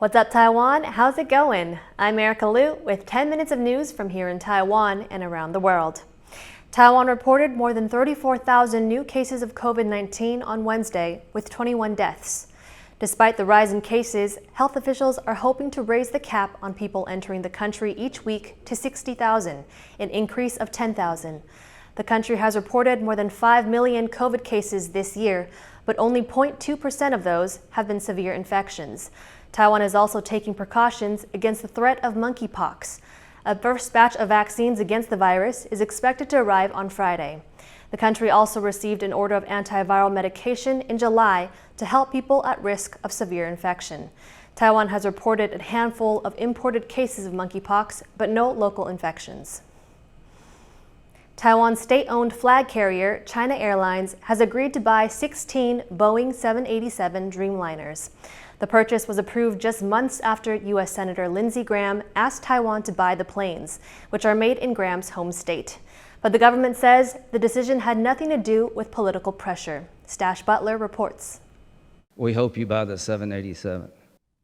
What's up, Taiwan? How's it going? I'm Erika Liu with 10 minutes of news from here in Taiwan and around the world. Taiwan reported more than 34,000 new cases of COVID-19 on Wednesday, with 21 deaths. Despite the rise in cases, health officials are hoping to raise the cap on people entering the country each week to 60,000, an increase of 10,000. The country has reported more than 5 million COVID cases this year, but only 0.2% of those have been severe infections. Taiwan is also taking precautions against the threat of monkeypox. A first batch of vaccines against the virus is expected to arrive on Friday. The country also received an order of antiviral medication in July to help people at risk of severe infection. Taiwan has reported a handful of imported cases of monkeypox, but no local infections. Taiwan's state-owned flag carrier, China Airlines, has agreed to buy 16 Boeing 787 Dreamliners. The purchase was approved just months after U.S. Senator Lindsey Graham asked Taiwan to buy the planes, which are made in Graham's home state. But the government says the decision had nothing to do with political pressure. Stash Butler reports. We hope you buy the 787.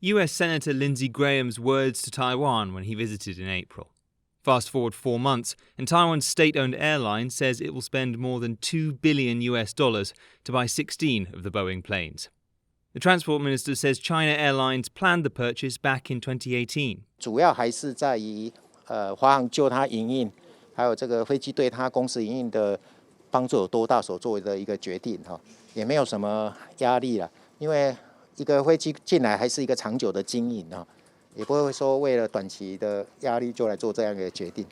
U.S. Senator Lindsey Graham's words to Taiwan when he visited in April. Fast forward 4 months, and Taiwan's state-owned airline says it will spend more than $2 billion to buy 16 of the Boeing planes. The transport minister says China Airlines planned the purchase back in 2018. 主要还是在于华航就它营运，还有这个飞机对它公司营运的帮助有多大所做的一个决定哈，也没有什么压力了，因为一个飞机进来还是一个长久的经营哈，也不会说为了短期的压力就来做这样的决定。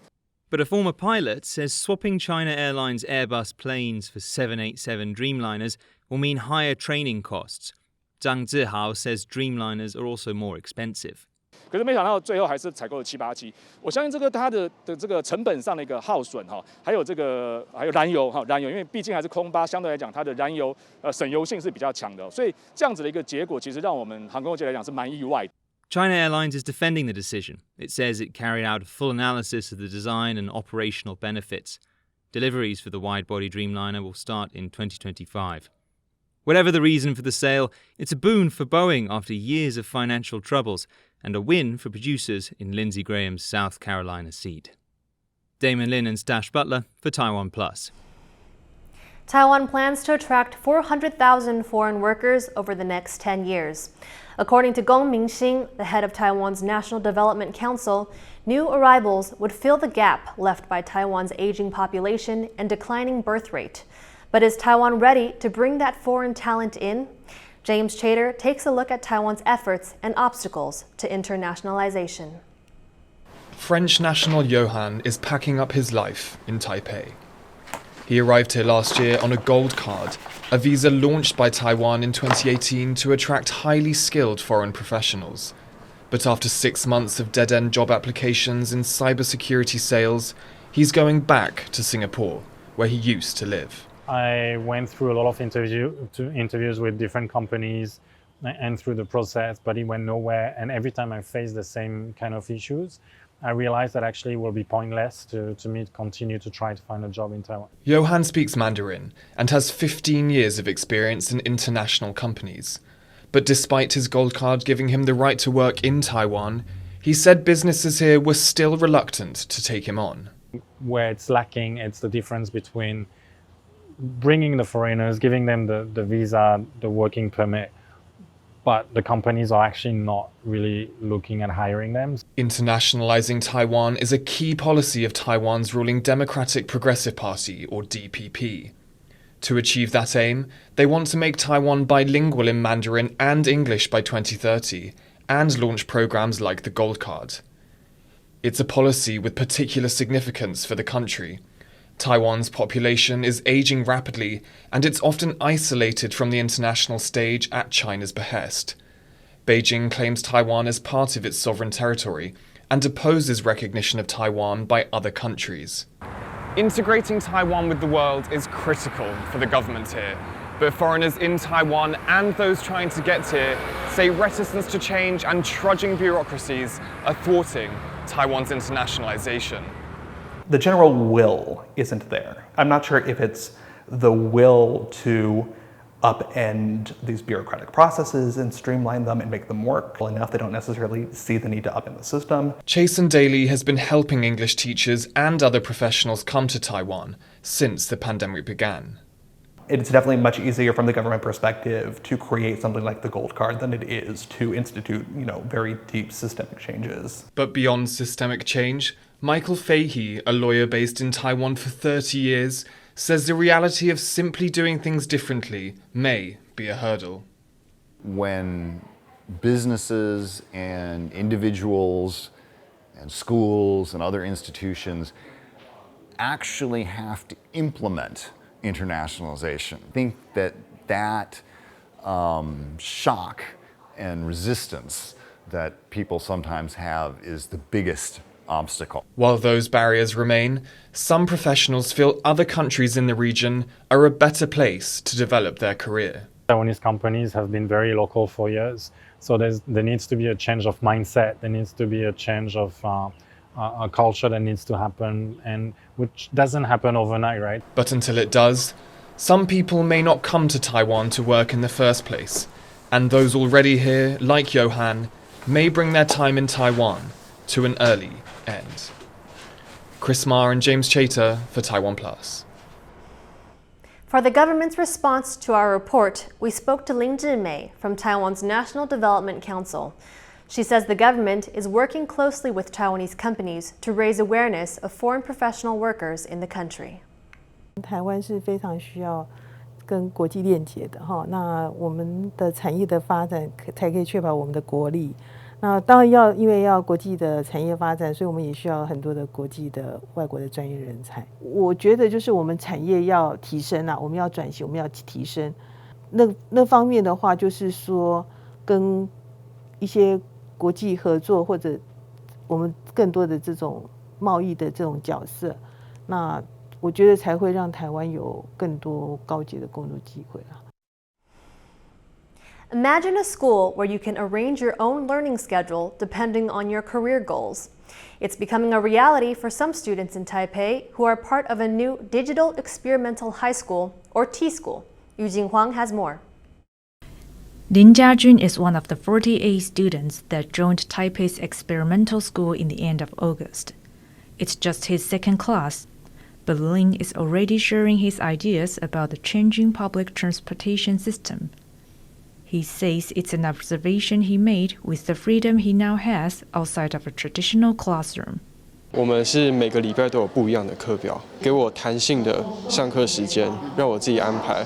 But a former pilot says swapping China Airlines Airbus planes for 787 Dreamliners will mean higher training costs. Zhang Zihao says Dreamliners are also more expensive. 可是没想到最后还是采购了787。我相信这个它的这个成本上的一个耗损哈，还有燃油，因为毕竟还是空巴，相对来讲它的燃油省油性是比较强的，所以这样子的一个结果，其实让我们航空界来讲是蛮意外的。 China Airlines is defending the decision. It says it carried out a full analysis of the design and operational benefits. Deliveries for the wide-body Dreamliner will start in 2025. Whatever the reason for the sale, it's a boon for Boeing after years of financial troubles, and a win for producers in Lindsey Graham's South Carolina seat. Damon Lin and Stash Butler for TaiwanPlus. Taiwan plans to attract 400,000 foreign workers over the next 10 years. According to Gong Mingxing, the head of Taiwan's National Development Council, new arrivals would fill the gap left by Taiwan's aging population and declining birth rate. But is Taiwan ready to bring that foreign talent in? James Chater takes a look at Taiwan's efforts and obstacles to internationalization. French national Johan is packing up his life in Taipei. He arrived here last year on a gold card, a visa launched by Taiwan in 2018 to attract highly skilled foreign professionals. But after 6 months of dead-end job applications in cybersecurity sales, he's going back to Singapore, where he used to live. I went through a lot of interviews with different companies and through the process, but it went nowhere. And every time I faced the same kind of issues, I realized that actually it will be pointless to continue to try to find a job in Taiwan. Johan speaks Mandarin and has 15 years of experience in international companies. But despite his gold card giving him the right to work in Taiwan, he said businesses here were still reluctant to take him on. Where it's lacking, it's the difference between bringing the foreigners, giving them the visa, the working permit, but the companies are actually not really looking at hiring them. Internationalizing Taiwan is a key policy of Taiwan's ruling Democratic Progressive Party, or DPP. To achieve that aim, they want to make Taiwan bilingual in Mandarin and English by 2030, and launch programs like the Gold Card. It's a policy with particular significance for the country. Taiwan's population is aging rapidly, and it's often isolated from the international stage at China's behest. Beijing claims Taiwan as part of its sovereign territory and opposes recognition of Taiwan by other countries. Integrating Taiwan with the world is critical for the government here, but foreigners in Taiwan and those trying to get here say reticence to change and trudging bureaucracies are thwarting Taiwan's internationalization. The general will isn't there. I'm not sure if it's the will to upend these bureaucratic processes and streamline them and make them work well enough. They don't necessarily see the need to upend the system. Chasen Daly has been helping English teachers and other professionals come to Taiwan since the pandemic began. It's definitely much easier from the government perspective to create something like the gold card than it is to institute, very deep systemic changes. But beyond systemic change, Michael Fahey, a lawyer based in Taiwan for 30 years, says the reality of simply doing things differently may be a hurdle. When businesses and individuals and schools and other institutions actually have to implement internationalization, I think that shock and resistance that people sometimes have is the biggest obstacle. While those barriers remain, some professionals feel other countries in the region are a better place to develop their career. Taiwanese companies have been very local for years, so there needs to be a change of mindset, there needs to be a change of a culture that needs to happen, and which doesn't happen overnight, right? But until it does, some people may not come to Taiwan to work in the first place, and those already here, like Johan, may bring their time in Taiwan to an early end. Chris Marr and James Chater for TaiwanPlus. For the government's response to our report, we spoke to Ling Zhimei from Taiwan's National Development Council. She says the government is working closely with Taiwanese companies to raise awareness of foreign professional workers in the country. 台湾是非常需要跟国际链接的哈，那我们的产业的发展才可以确保我们的国力。那当然因为要国际的产业发展，所以我们也需要很多的国际的外国的专业人才。我觉得就是我们产业要提升啊，我们要转型，我们要提升。那方面的话，就是说跟一些国际合作，或者我们更多的这种贸易的这种角色，那我觉得才会让台湾有更多高阶的工作机会啦。Imagine a school where you can arrange your own learning schedule depending on your career goals. It's becoming a reality for some students in Taipei who are part of a new Digital Experimental High School, or T-School. Yu Jinghuang has more. Lin Jiajun is one of the 48 students that joined Taipei's experimental school in the end of August. It's just his second class, but Lin is already sharing his ideas about the changing public transportation system. He says it's an observation he made with the freedom he now has outside of a traditional classroom. 我们是每个礼拜都有不一样的课表，给我弹性的上课时间，让我自己安排，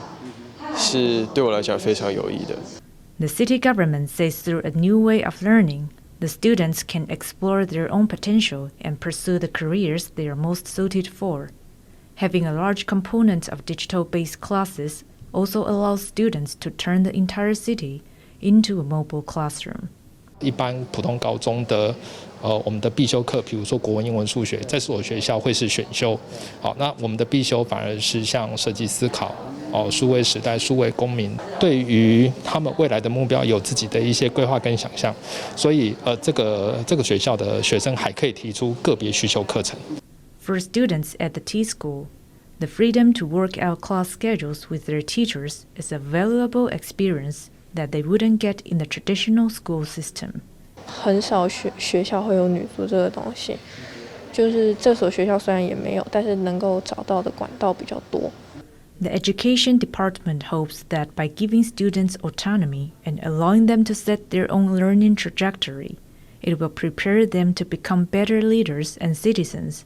是对我来讲非常有益的。The city government says through a new way of learning, the students can explore their own potential and pursue the careers they are most suited for. Having a large component of digital-based classes also allows students to turn the entire city into a mobile classroom. 一般普通高中的我们的必修课，比如说国文、英文、数学，在所有学校会是选修。好，那我们的必修反而是像设计思考、数位时代、数位公民，对于他们未来的目标有自己的一些规划跟想象。所以这个学校的学生还可以提出个别需求课程。For students at the T-School, the freedom to work out class schedules with their teachers is a valuable experience that they wouldn't get in the traditional school system. 很少学校会有女足这个东西，就是这所学校虽然也没有，但是能够找到的管道比较多。The education department hopes that by giving students autonomy and allowing them to set their own learning trajectory, it will prepare them to become better leaders and citizens,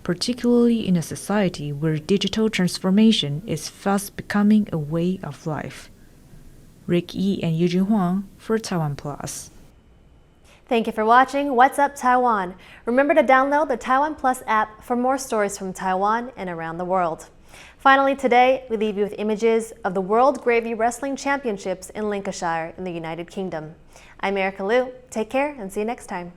particularly in a society where digital transformation is fast becoming a way of life. Rick Yi and Eugene Huang for TaiwanPlus. Thank you for watching What's Up Taiwan. Remember to download the TaiwanPlus app for more stories from Taiwan and around the world. Finally today, we leave you with images of the World Gravy Wrestling Championships in Lancashire in the United Kingdom. I'm Erika Liu. Take care and see you next time.